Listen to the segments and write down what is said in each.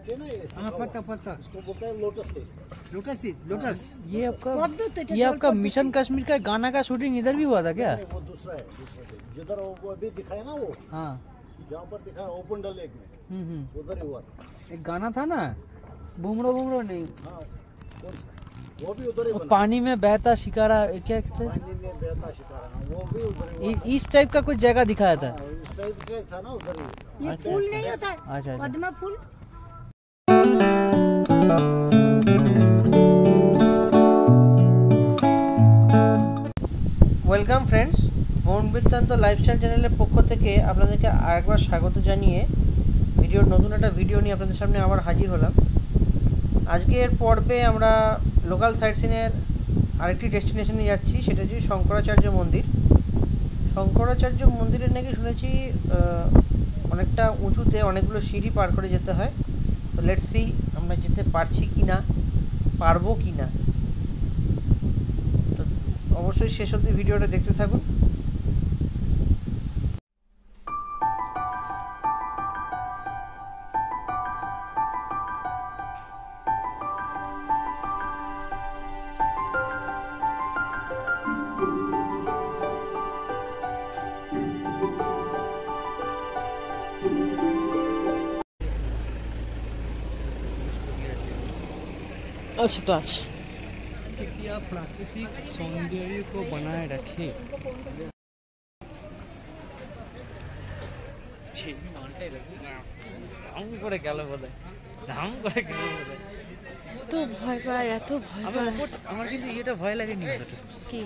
चाहिए ना ये पत्ता इसको बोलते हैं लोटस पे। लोटस। ये आपका मिशन कश्मीर का गाना का शूटिंग इधर भी हुआ था क्या? वो दूसरा है, जिधर वो अभी दिखाया ना वो, हाँ जहाँ पर दिखाया ओपन डल लेक में, उधर ही हुआ था। एक गाना था ना, बुमरो नहीं, हाँ कौन सा? वो भी उधर ही बना। पानी में बहता शिकारा, क्या पानी में बहता शिकारा, वो भी उधर ही। इस टाइप का कुछ जगह दिखाया था। इस टाइप का था ना उधर ही। ये फूल नहीं होता, अच्छा पद्मा फूल। ওয়েলকাম ফ্রেন্ডস, বন বৃত্তান্ত লাইফস্টাইল চ্যানেলের পক্ষ থেকে আপনাদেরকে আরেকবার স্বাগত জানিয়ে ভিডিওর নতুন একটা ভিডিও নিয়ে আপনাদের সামনে আবার হাজির হলাম। আজকের পর্বে আমরা লোকাল সাইট সিনের আরেকটি ডেস্টিনেশনে যাচ্ছি, সেটা হচ্ছে শঙ্করাচার্য মন্দির। শঙ্করাচার্য মন্দিরের নাকি শুনেছি অনেকটা উঁচুতে, অনেকগুলো সিঁড়ি পার করে যেতে হয়। তো লেটস সি আমরা যেতে পারছি কি না, পারবো কি না। তো অবশ্যই শেষ অবধি ভিডিওটা দেখতে থাকুন। अच्छा तो आज प्राकृतिक सौंदर्य को बनाए रखे। তো ভয় পায়, এত ভয় পায়। আমার কিন্তু এটা ভয় লাগেনি কি।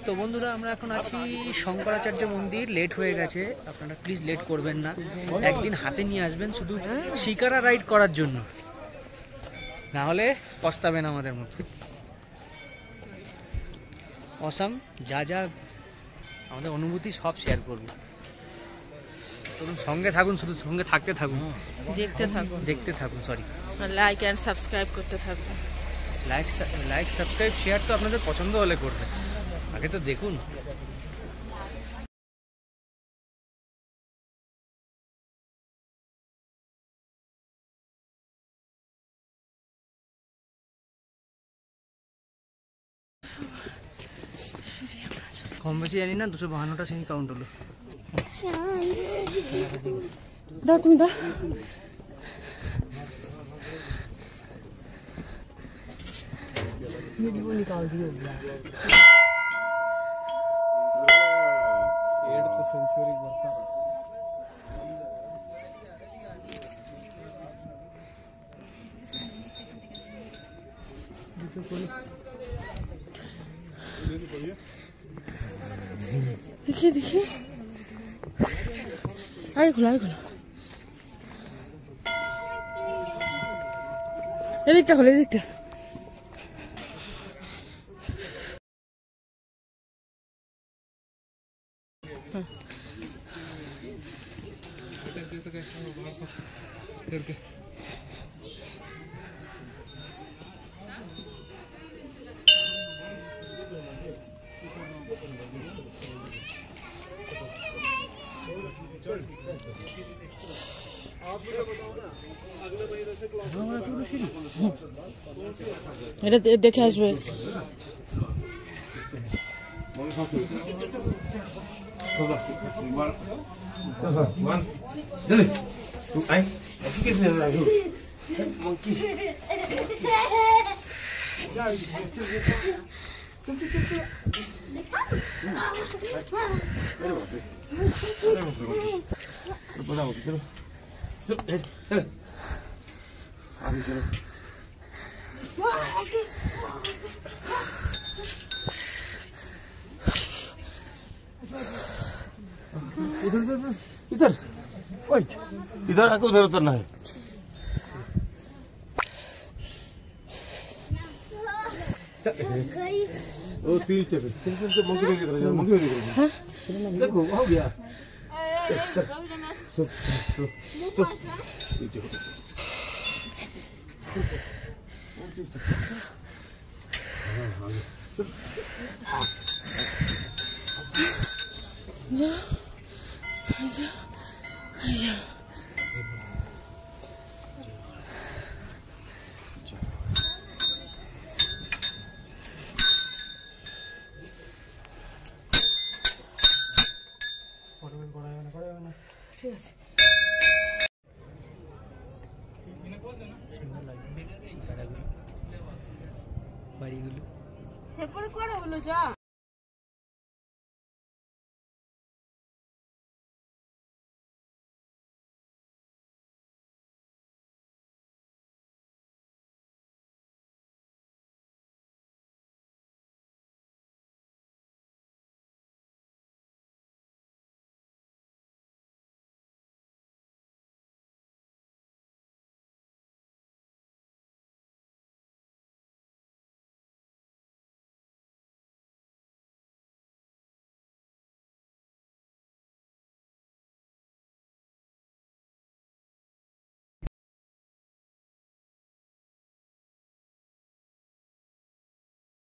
তো বন্ধুরা, আমরা এখন আছি শঙ্করাচার্য মন্দির। লেট হয়ে গেছে, আপনারা প্লিজ লেট করবেন না। একদিন হাতে নিয়ে আসবেন শুধু শিকারা রাইড করার জন্য, না হলে পস্তাবেন আমাদের মতো। অসাম যা যা আমাদের অনুভূতি সব শেয়ার করবো। চলুন সঙ্গে থাকুন, শুধু সঙ্গে থাকতে থাকুন, দেখতে থাকুন সরি, লাইক এন্ড সাবস্ক্রাইব করতে থাকুন। লাইক সাবস্ক্রাইব শেয়ার তো আপনাদের পছন্দ হলে করবেন, আগে তো দেখুন। কম বেশি জানি না, 252টা সিঁড়ি কাউন্ট হলো। দাও তুমি দাও। वीडियो निकाल दियो। 8th सेंचुरी ಬರ್ತಾ देखिए देखिए, आगे खुला এদিকটা খুলে, এদিকটা। এটা দেখে আসবে। इधर इधर आके उधर उतरना है। वो 3 स्टेप है, 3 स्टेप से मंकी की तरह जाओ, मंकी की तरह। देखो हो गया। বাড়িগুলো সে পরে করে হলো যা